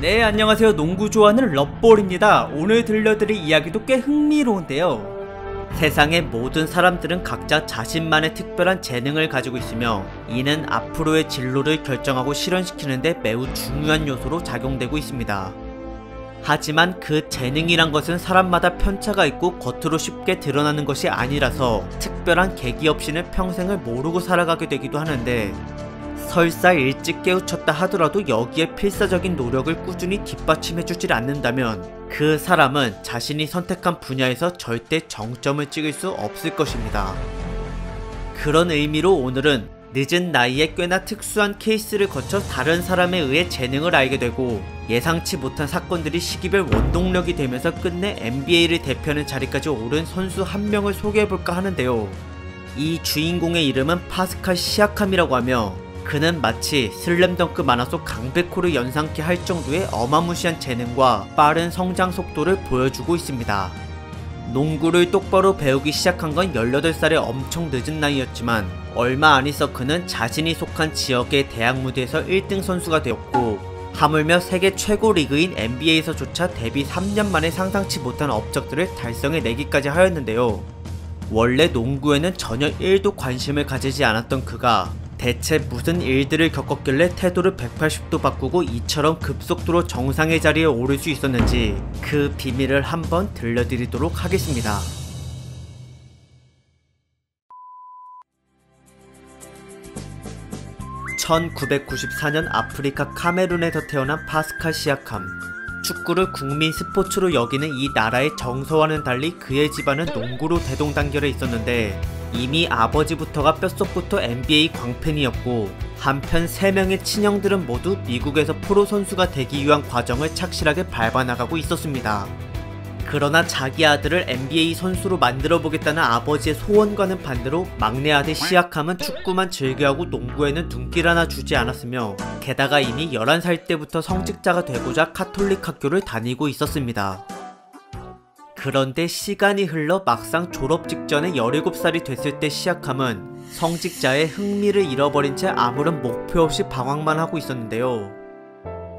네, 안녕하세요. 농구 좋아하는 럿볼입니다. 오늘 들려드릴 이야기도 꽤 흥미로운데요. 세상의 모든 사람들은 각자 자신만의 특별한 재능을 가지고 있으며 이는 앞으로의 진로를 결정하고 실현시키는데 매우 중요한 요소로 작용되고 있습니다. 하지만 그 재능이란 것은 사람마다 편차가 있고 겉으로 쉽게 드러나는 것이 아니라서 특별한 계기 없이는 평생을 모르고 살아가게 되기도 하는데, 설사 일찍 깨우쳤다 하더라도 여기에 필사적인 노력을 꾸준히 뒷받침해주질 않는다면 그 사람은 자신이 선택한 분야에서 절대 정점을 찍을 수 없을 것입니다. 그런 의미로 오늘은 늦은 나이에 꽤나 특수한 케이스를 거쳐 다른 사람에 의해 재능을 알게 되고 예상치 못한 사건들이 시기별 원동력이 되면서 끝내 NBA를 대표하는 자리까지 오른 선수 한 명을 소개해볼까 하는데요. 이 주인공의 이름은 파스칼 시아캄이라고 하며 그는 마치 슬램덩크 만화 속 강백호를 연상케 할 정도의 어마무시한 재능과 빠른 성장 속도를 보여주고 있습니다. 농구를 똑바로 배우기 시작한 건 18살의 엄청 늦은 나이였지만 얼마 안 있어 그는 자신이 속한 지역의 대학 무대에서 1등 선수가 되었고, 하물며 세계 최고 리그인 NBA에서조차 데뷔 3년 만에 상상치 못한 업적들을 달성해내기까지 하였는데요. 원래 농구에는 전혀 1도 관심을 가지지 않았던 그가 대체 무슨 일들을 겪었길래 태도를 180도 바꾸고 이처럼 급속도로 정상의 자리에 오를 수 있었는지 그 비밀을 한번 들려드리도록 하겠습니다. (1994년) 아프리카 카메룬에서 태어난 파스칼 시아캄. 축구를 국민 스포츠로 여기는 이 나라의 정서와는 달리 그의 집안은 농구로 대동단결해 있었는데 이미 아버지부터가 뼛속부터 NBA 광팬이었고, 한편 3명의 친형들은 모두 미국에서 프로 선수가 되기 위한 과정을 착실하게 밟아나가고 있었습니다. 그러나 자기 아들을 NBA 선수로 만들어보겠다는 아버지의 소원과는 반대로 막내 아들 시아캄은 축구만 즐겨하고 농구에는 눈길 하나 주지 않았으며, 게다가 이미 11살 때부터 성직자가 되고자 카톨릭 학교를 다니고 있었습니다. 그런데 시간이 흘러 막상 졸업 직전에 17살이 됐을 때 시아캄은 성직자의 흥미를 잃어버린 채 아무런 목표 없이 방황만 하고 있었는데요.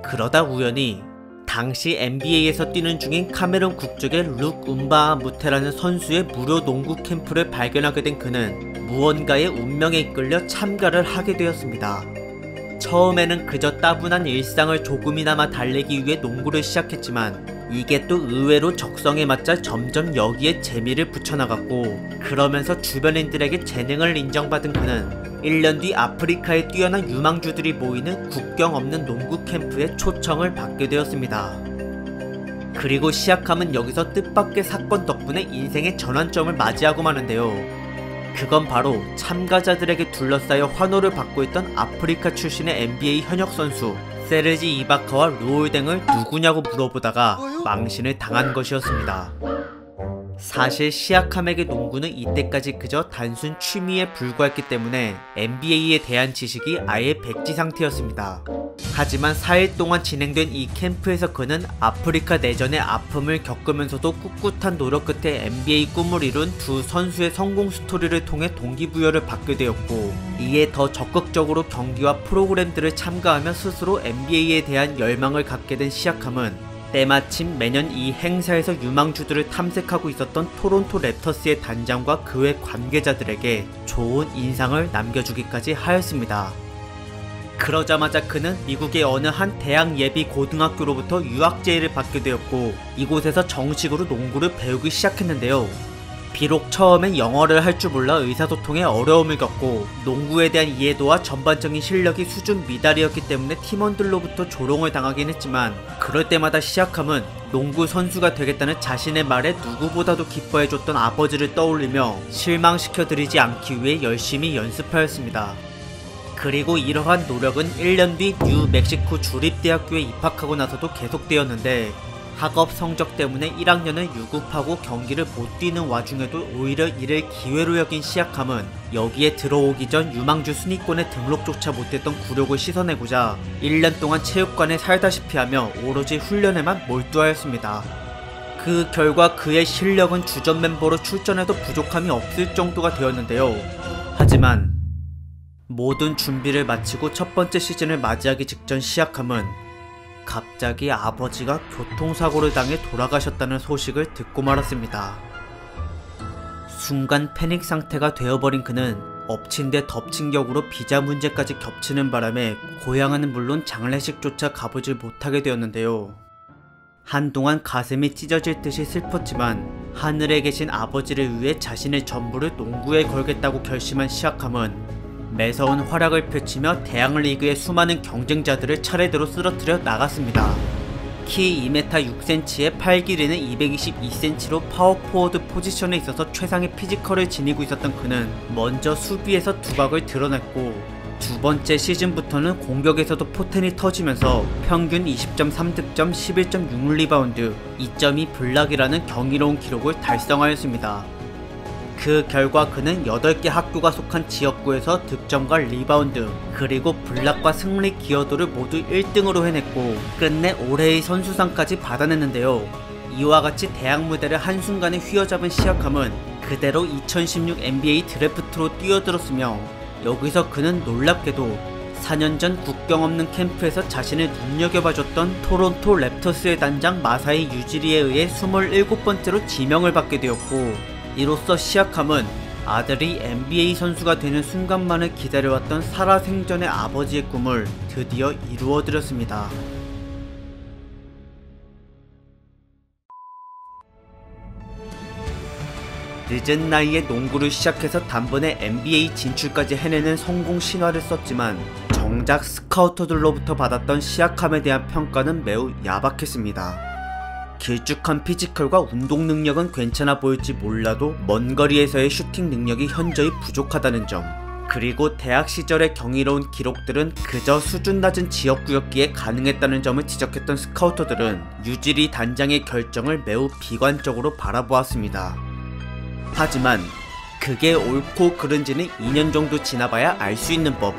그러다 우연히 당시 NBA에서 뛰는 중인 카메룬 국적의 룩 움바아 무테라는 선수의 무료 농구 캠프를 발견하게 된 그는 무언가의 운명에 이끌려 참가를 하게 되었습니다. 처음에는 그저 따분한 일상을 조금이나마 달래기 위해 농구를 시작했지만 이게 또 의외로 적성에 맞자 점점 여기에 재미를 붙여나갔고, 그러면서 주변인들에게 재능을 인정받은 그는 1년 뒤 아프리카의 뛰어난 유망주들이 모이는 국경 없는 농구 캠프에 초청을 받게 되었습니다. 그리고 시아캄은 여기서 뜻밖의 사건 덕분에 인생의 전환점을 맞이하고 마는데요. 그건 바로 참가자들에게 둘러싸여 환호를 받고 있던 아프리카 출신의 NBA 현역 선수 세르지 이바카와 루올댕을 누구냐고 물어보다가 망신을 당한 것이었습니다. 사실 시아캄에게 농구는 이때까지 그저 단순 취미에 불과했기 때문에 NBA에 대한 지식이 아예 백지 상태였습니다. 하지만 4일 동안 진행된 이 캠프에서 그는 아프리카 내전의 아픔을 겪으면서도 꿋꿋한 노력 끝에 NBA 꿈을 이룬 두 선수의 성공 스토리를 통해 동기부여를 받게 되었고, 이에 더 적극적으로 경기와 프로그램들을 참가하며 스스로 NBA에 대한 열망을 갖게 된 시아캄은 때마침 매년 이 행사에서 유망주들을 탐색하고 있었던 토론토 랩터스의 단장과 그 외 관계자들에게 좋은 인상을 남겨주기까지 하였습니다. 그러자마자 그는 미국의 어느 한 대학 예비 고등학교로부터 유학 제의를 받게 되었고, 이곳에서 정식으로 농구를 배우기 시작했는데요. 비록 처음엔 영어를 할 줄 몰라 의사소통에 어려움을 겪고 농구에 대한 이해도와 전반적인 실력이 수준 미달이었기 때문에 팀원들로부터 조롱을 당하긴 했지만, 그럴 때마다 시아캄은 농구 선수가 되겠다는 자신의 말에 누구보다도 기뻐해줬던 아버지를 떠올리며 실망시켜드리지 않기 위해 열심히 연습하였습니다. 그리고 이러한 노력은 1년 뒤 뉴멕시코 주립대학교에 입학하고 나서도 계속되었는데, 학업 성적 때문에 1학년을 유급하고 경기를 못 뛰는 와중에도 오히려 이를 기회로 여긴 시아캄은 여기에 들어오기 전 유망주 순위권에 등록조차 못했던 굴욕을 씻어내고자 1년 동안 체육관에 살다시피 하며 오로지 훈련에만 몰두하였습니다. 그 결과 그의 실력은 주전 멤버로 출전해도 부족함이 없을 정도가 되었는데요. 하지만 모든 준비를 마치고 첫 번째 시즌을 맞이하기 직전 시아캄은 갑자기 아버지가 교통사고를 당해 돌아가셨다는 소식을 듣고 말았습니다. 순간 패닉 상태가 되어버린 그는 엎친 데 덮친 격으로 비자 문제까지 겹치는 바람에 고향은 물론 장례식조차 가보질 못하게 되었는데요. 한동안 가슴이 찢어질 듯이 슬펐지만 하늘에 계신 아버지를 위해 자신의 전부를 농구에 걸겠다고 결심한 시아캄은 매서운 활약을 펼치며 대학리그의 수많은 경쟁자들을 차례대로 쓰러뜨려 나갔습니다. 키 2m 6cm에 팔 길이는 222cm로 파워포워드 포지션에 있어서 최상의 피지컬을 지니고 있었던 그는 먼저 수비에서 두각을 드러냈고 두 번째 시즌부터는 공격에서도 포텐이 터지면서 평균 20.3득점, 11.6리바운드, 2.2 블락이라는 경이로운 기록을 달성하였습니다. 그 결과 그는 8개 학교가 속한 지역구에서 득점과 리바운드, 그리고 블락과 승리 기여도를 모두 1등으로 해냈고 끝내 올해의 선수상까지 받아냈는데요. 이와 같이 대학 무대를 한순간에 휘어잡은 시아캄은 그대로 2016 NBA 드래프트로 뛰어들었으며 여기서 그는 놀랍게도 4년 전 국경 없는 캠프에서 자신을 눈여겨봐줬던 토론토 랩터스의 단장 마사이 유지리에 의해 27번째로 지명을 받게 되었고 이로써 시아캄은 아들이 NBA 선수가 되는 순간만을 기다려왔던 살아생전의 아버지의 꿈을 드디어 이루어드렸습니다. 늦은 나이에 농구를 시작해서 단번에 NBA 진출까지 해내는 성공 신화를 썼지만 정작 스카우터들로부터 받았던 시아캄에 대한 평가는 매우 야박했습니다. 길쭉한 피지컬과 운동 능력은 괜찮아 보일지 몰라도 먼 거리에서의 슈팅 능력이 현저히 부족하다는 점, 그리고 대학 시절의 경이로운 기록들은 그저 수준 낮은 지역구였기에 가능했다는 점을 지적했던 스카우터들은 유지리 단장의 결정을 매우 비관적으로 바라보았습니다. 하지만 그게 옳고 그른지는 2년 정도 지나봐야 알 수 있는 법.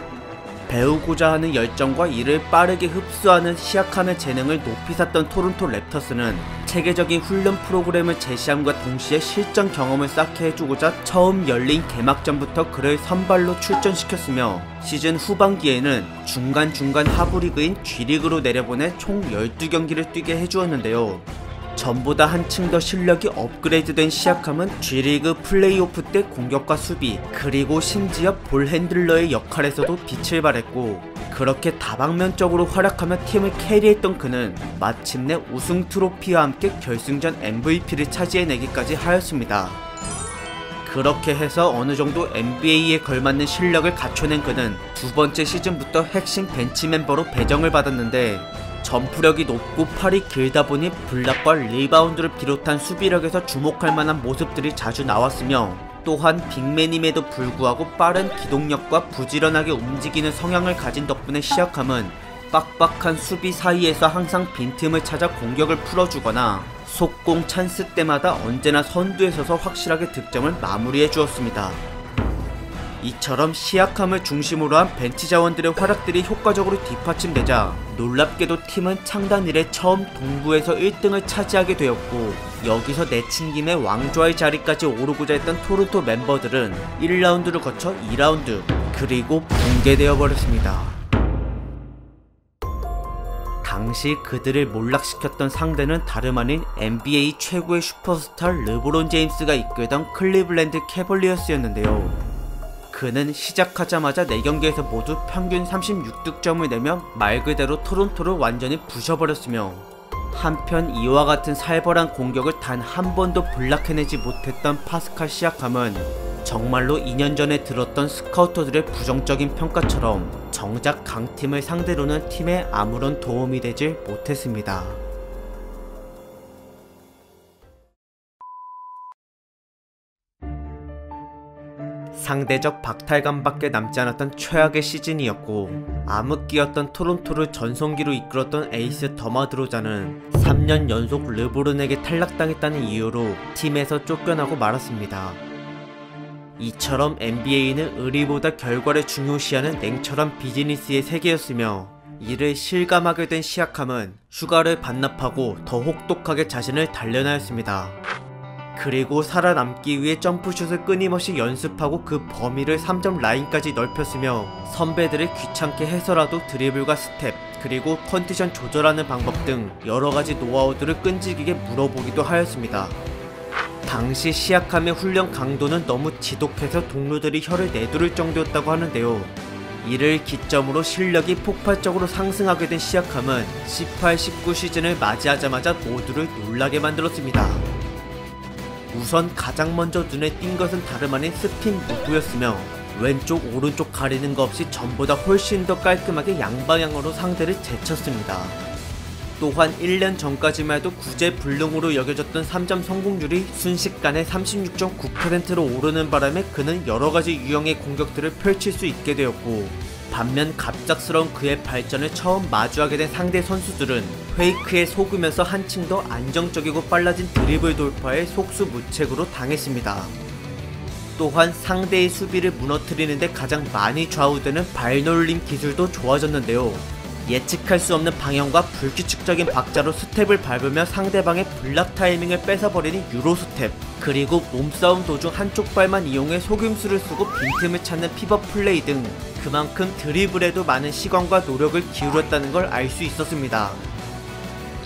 배우고자 하는 열정과 이를 빠르게 흡수하는 시아캄의 재능을 높이 샀던 토론토 랩터스는 체계적인 훈련 프로그램을 제시함과 동시에 실전 경험을 쌓게 해주고자 처음 열린 개막전부터 그를 선발로 출전시켰으며 시즌 후반기에는 중간중간 하부리그인 G리그로 내려보내 총 12경기를 뛰게 해주었는데요. 전보다 한층 더 실력이 업그레이드된 시아캄은 G리그 플레이오프 때 공격과 수비, 그리고 심지어 볼 핸들러의 역할에서도 빛을 발했고 그렇게 다방면적으로 활약하며 팀을 캐리했던 그는 마침내 우승 트로피와 함께 결승전 MVP를 차지해내기까지 하였습니다. 그렇게 해서 어느정도 NBA에 걸맞는 실력을 갖춰낸 그는 두 번째 시즌부터 핵심 벤치 멤버로 배정을 받았는데 점프력이 높고 팔이 길다 보니 블락과 리바운드를 비롯한 수비력에서 주목할 만한 모습들이 자주 나왔으며 또한 빅맨임에도 불구하고 빠른 기동력과 부지런하게 움직이는 성향을 가진 덕분에 시아캄은 빡빡한 수비 사이에서 항상 빈틈을 찾아 공격을 풀어주거나 속공 찬스 때마다 언제나 선두에 서서 확실하게 득점을 마무리해 주었습니다. 이처럼 시아캄을 중심으로 한 벤치 자원들의 활약들이 효과적으로 뒷받침되자 놀랍게도 팀은 창단 이래 처음 동부에서 1등을 차지하게 되었고 여기서 내친 김에 왕좌의 자리까지 오르고자 했던 토론토 멤버들은 1라운드를 거쳐 2라운드 그리고 붕괴되어 버렸습니다. 당시 그들을 몰락시켰던 상대는 다름 아닌 NBA 최고의 슈퍼스타 르브론 제임스가 이끌던 클리블랜드 캐벌리어스였는데요. 그는 시작하자마자 4경기에서 모두 평균 36득점을 내며 말 그대로 토론토를 완전히 부셔버렸으며 한편 이와 같은 살벌한 공격을 단 한 번도 블락해내지 못했던 파스칼 시아캄은 정말로 2년 전에 들었던 스카우터들의 부정적인 평가처럼 정작 강팀을 상대로는 팀에 아무런 도움이 되질 못했습니다. 상대적 박탈감밖에 남지 않았던 최악의 시즌이었고 암흑기였던 토론토를 전성기로 이끌었던 에이스 더마드로자는 3년 연속 르브론에게 탈락당했다는 이유로 팀에서 쫓겨나고 말았습니다. 이처럼 NBA는 의리보다 결과를 중요시하는 냉철한 비즈니스의 세계였으며 이를 실감하게 된 시아캄은 휴가를 반납하고 더 혹독하게 자신을 단련하였습니다. 그리고 살아남기 위해 점프슛을 끊임없이 연습하고 그 범위를 3점 라인까지 넓혔으며 선배들을 귀찮게 해서라도 드리블과 스텝 그리고 컨디션 조절하는 방법 등 여러가지 노하우들을 끈질기게 물어보기도 하였습니다. 당시 시약함의 훈련 강도는 너무 지독해서 동료들이 혀를 내두를 정도였다고 하는데요. 이를 기점으로 실력이 폭발적으로 상승하게 된 시약함은 18-19 시즌을 맞이하자마자 모두를 놀라게 만들었습니다. 우선 가장 먼저 눈에 띈 것은 다름 아닌 스핀 무브였으며 왼쪽 오른쪽 가리는 것 없이 전보다 훨씬 더 깔끔하게 양방향으로 상대를 제쳤습니다. 또한 1년 전까지만 해도 구제불능으로 여겨졌던 3점 성공률이 순식간에 36.9%로 오르는 바람에 그는 여러가지 유형의 공격들을 펼칠 수 있게 되었고, 반면 갑작스러운 그의 발전을 처음 마주하게 된 상대 선수들은 페이크에 속으면서 한층 더 안정적이고 빨라진 드리블 돌파에 속수무책으로 당했습니다. 또한 상대의 수비를 무너뜨리는데 가장 많이 좌우되는 발놀림 기술도 좋아졌는데요. 예측할 수 없는 방향과 불규칙적인 박자로 스텝을 밟으며 상대방의 블락 타이밍을 뺏어버리는 유로 스텝, 그리고 몸싸움 도중 한쪽 발만 이용해 속임수를 쓰고 빈틈을 찾는 픽업 플레이 등 그만큼 드리블에도 많은 시간과 노력을 기울였다는 걸 알 수 있었습니다.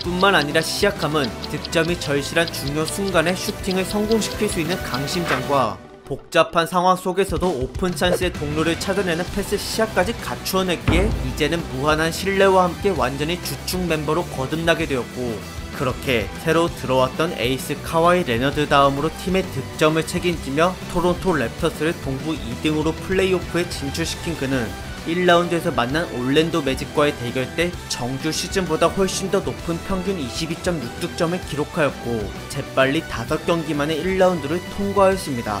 뿐만 아니라 시약함은 득점이 절실한 중요 순간에 슈팅을 성공시킬 수 있는 강심장과 복잡한 상황 속에서도 오픈 찬스의 동료를 찾아내는 패스 시야까지 갖추어냈기에 이제는 무한한 신뢰와 함께 완전히 주축 멤버로 거듭나게 되었고, 그렇게 새로 들어왔던 에이스 카와이 레너드 다음으로 팀의 득점을 책임지며 토론토 랩터스를 동부 2등으로 플레이오프에 진출시킨 그는 1라운드에서 만난 올랜도 매직과의 대결 때 정규 시즌보다 훨씬 더 높은 평균 22.6득점을 기록하였고, 재빨리 5경기 만에 1라운드를 통과하였습니다.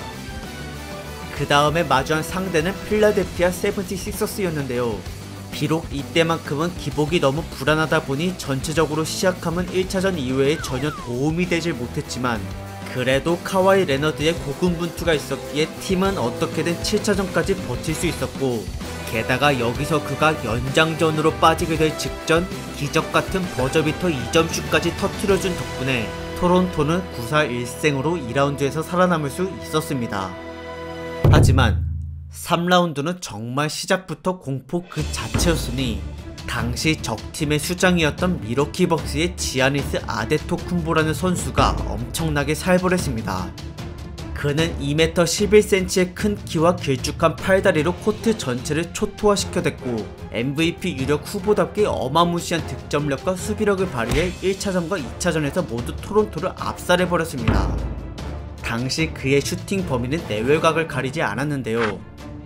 그 다음에 마주한 상대는 필라델피아 76ers였는데요. 비록 이때만큼은 기복이 너무 불안하다 보니 전체적으로 시약함은 1차전 이후에 전혀 도움이 되질 못했지만, 그래도 카와이 레너드의 고군분투가 있었기에 팀은 어떻게든 7차전까지 버틸 수 있었고, 게다가 여기서 그가 연장전으로 빠지게 될 직전 기적같은 버저비터 2점슛까지 터트려준 덕분에 토론토는 9-1승으로 2라운드에서 살아남을 수 있었습니다. 하지만 3라운드는 정말 시작부터 공포 그 자체였으니 당시 적팀의 수장이었던 미러키 벅스의 지아니스 아데토쿤보라는 선수가 엄청나게 살벌했습니다. 그는 2m 11cm의 큰 키와 길쭉한 팔다리로 코트 전체를 초토화시켜댔고, MVP 유력 후보답게 어마무시한 득점력과 수비력을 발휘해 1차전과 2차전에서 모두 토론토를 압살해버렸습니다. 당시 그의 슈팅 범위는 내외곽을 가리지 않았는데요.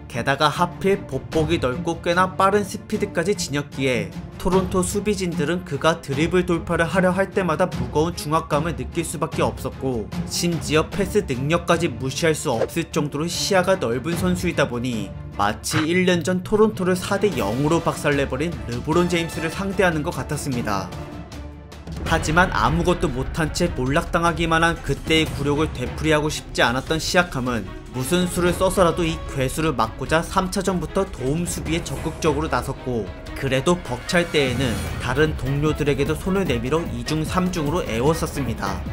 게다가 하필 보폭이 넓고 꽤나 빠른 스피드까지 지녔기에 토론토 수비진들은 그가 드리블 돌파를 하려 할 때마다 무거운 중압감을 느낄 수밖에 없었고, 심지어 패스 능력까지 무시할 수 없을 정도로 시야가 넓은 선수이다 보니 마치 1년 전 토론토를 4-0으로 박살내버린 르브론 제임스를 상대하는 것 같았습니다. 하지만 아무것도 못한 채 몰락당하기만 한 그때의 굴욕을 되풀이하고 싶지 않았던 시약함은 무슨 수를 써서라도 이 괴수를 막고자 3차전부터 도움 수비에 적극적으로 나섰고, 그래도 벅찰 때에는 다른 동료들에게도 손을 내밀어 2중 3중으로 애웠었습니다.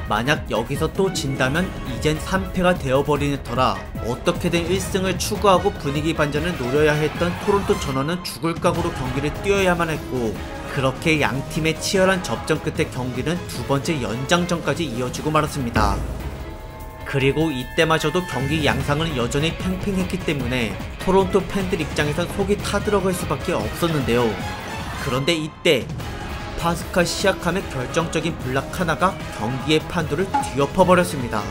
만약 여기서 또 진다면 이젠 3패가 되어버리는 터라 어떻게든 1승을 추구하고 분위기 반전을 노려야 했던 토론토 전원은 죽을 각오로 경기를 뛰어야만 했고, 그렇게 양팀의 치열한 접전 끝에 경기는 두 번째 연장전까지 이어지고 말았습니다. 그리고 이때마저도 경기 양상은 여전히 팽팽했기 때문에 토론토 팬들 입장에선 속이 타들어갈 수밖에 없었는데요. 그런데 이때 파스칼 시약함의 결정적인 블락 하나가 경기의 판도를 뒤엎어버렸습니다.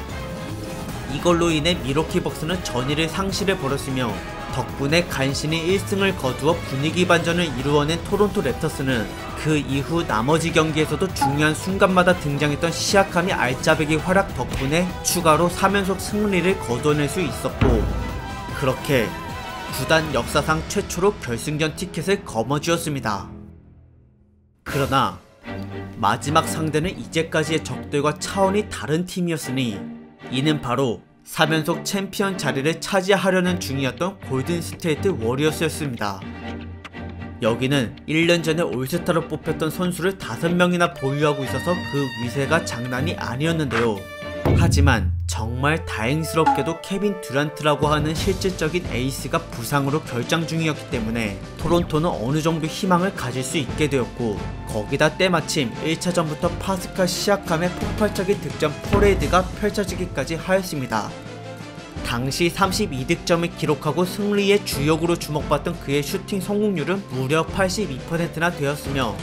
이걸로 인해 미러키 벅스는 전의를 상실해버렸으며, 덕분에 간신히 1승을 거두어 분위기 반전을 이루어낸 토론토 랩터스는 그 이후 나머지 경기에서도 중요한 순간마다 등장했던 시약함의 알짜배기 활약 덕분에 추가로 3연속 승리를 거둬낼 수 있었고, 그렇게 구단 역사상 최초로 결승전 티켓을 거머쥐었습니다. 그러나 마지막 상대는 이제까지의 적들과 차원이 다른 팀이었으니 이는 바로 3연속 챔피언 자리를 차지하려는 중이었던 골든스테이트 워리어스였습니다. 여기는 1년 전에 올스타로 뽑혔던 선수를 5명이나 보유하고 있어서 그 위세가 장난이 아니었는데요. 하지만 정말 다행스럽게도 케빈 듀란트라고 하는 실질적인 에이스가 부상으로 결장 중이었기 때문에 토론토는 어느 정도 희망을 가질 수 있게 되었고, 거기다 때마침 1차전부터 파스칼 시아캄의 폭발적인 득점 퍼레이드가 펼쳐지기까지 하였습니다. 당시 32득점을 기록하고 승리의 주역으로 주목받던 그의 슈팅 성공률은 무려 82%나 되었으며,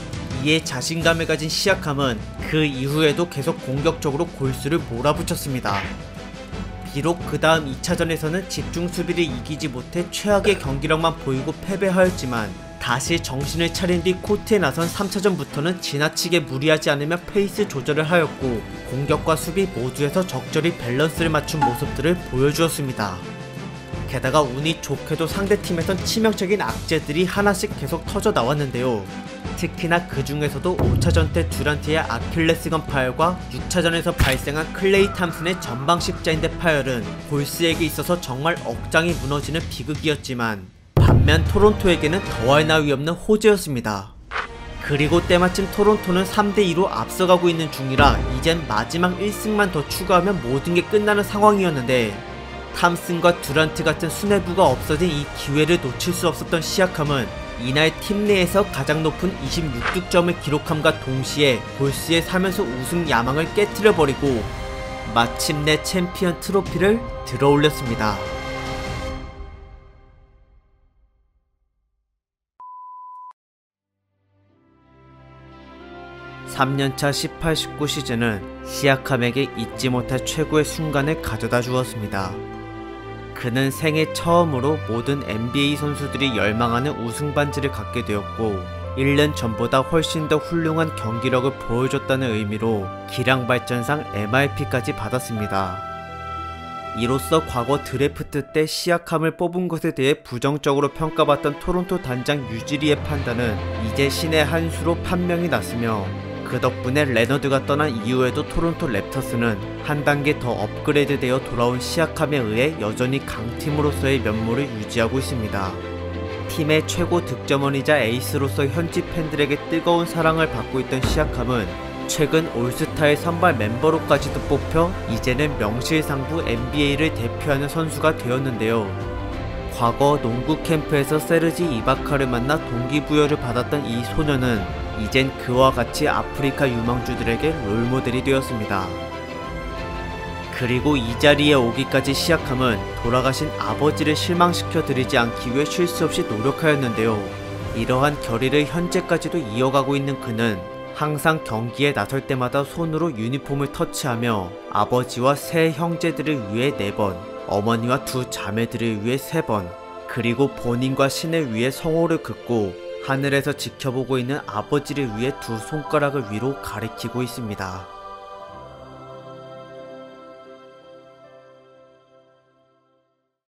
이에 자신감을 가진 시아캄은 그 이후에도 계속 공격적으로 골수를 몰아붙였습니다. 비록 그 다음 2차전에서는 집중 수비를 이기지 못해 최악의 경기력만 보이고 패배하였지만, 다시 정신을 차린 뒤 코트에 나선 3차전부터는 지나치게 무리하지 않으며 페이스 조절을 하였고, 공격과 수비 모두에서 적절히 밸런스를 맞춘 모습들을 보여주었습니다. 게다가 운이 좋게도 상대팀에선 치명적인 악재들이 하나씩 계속 터져 나왔는데요. 특히나 그 중에서도 5차전 때 듀란트의 아킬레스건 파열과 6차전에서 발생한 클레이 탐슨의 전방 십자인대 파열은 골스에게 있어서 정말 억장이 무너지는 비극이었지만, 반면 토론토에게는 더할 나위 없는 호재였습니다. 그리고 때마침 토론토는 3대2로 앞서가고 있는 중이라 이젠 마지막 1승만 더 추가하면 모든 게 끝나는 상황이었는데, 탐슨과 듀란트 같은 수뇌부가 없어진 이 기회를 놓칠 수 없었던 시아캄은 이날 팀 내에서 가장 높은 26득점을 기록함과 동시에 골스의 3연속 우승 야망을 깨트려버리고 마침내 챔피언 트로피를 들어올렸습니다. (3년차) 18-19 시즌은 시아캄에게 잊지 못할 최고의 순간을 가져다 주었습니다. 그는 생애 처음으로 모든 NBA 선수들이 열망하는 우승 반지를 갖게 되었고, 1년 전보다 훨씬 더 훌륭한 경기력을 보여줬다는 의미로 기량발전상 MIP까지 받았습니다. 이로써 과거 드래프트 때 시아캄을 뽑은 것에 대해 부정적으로 평가받던 토론토 단장 유지리의 판단은 이제 신의 한 수로 판명이 났으며, 그 덕분에 레너드가 떠난 이후에도 토론토 랩터스는 한 단계 더 업그레이드되어 돌아온 시아캄에 의해 여전히 강팀으로서의 면모를 유지하고 있습니다. 팀의 최고 득점원이자 에이스로서 현지 팬들에게 뜨거운 사랑을 받고 있던 시아캄은 최근 올스타의 선발 멤버로까지도 뽑혀 이제는 명실상부 NBA를 대표하는 선수가 되었는데요. 과거 농구 캠프에서 세르지 이바카를 만나 동기부여를 받았던 이 소녀는 이젠 그와 같이 아프리카 유망주들에게 롤모델이 되었습니다. 그리고 이 자리에 오기까지 시아캄은 돌아가신 아버지를 실망시켜 드리지 않기 위해 쉴 수 없이 노력하였는데요. 이러한 결의를 현재까지도 이어가고 있는 그는 항상 경기에 나설 때마다 손으로 유니폼을 터치하며 아버지와 세 형제들을 위해 4번, 어머니와 2 자매들을 위해 3번, 그리고 본인과 신을 위해 성호를 긋고 하늘에서 지켜보고 있는 아버지를 위해 2 손가락을 위로 가리키고 있습니다.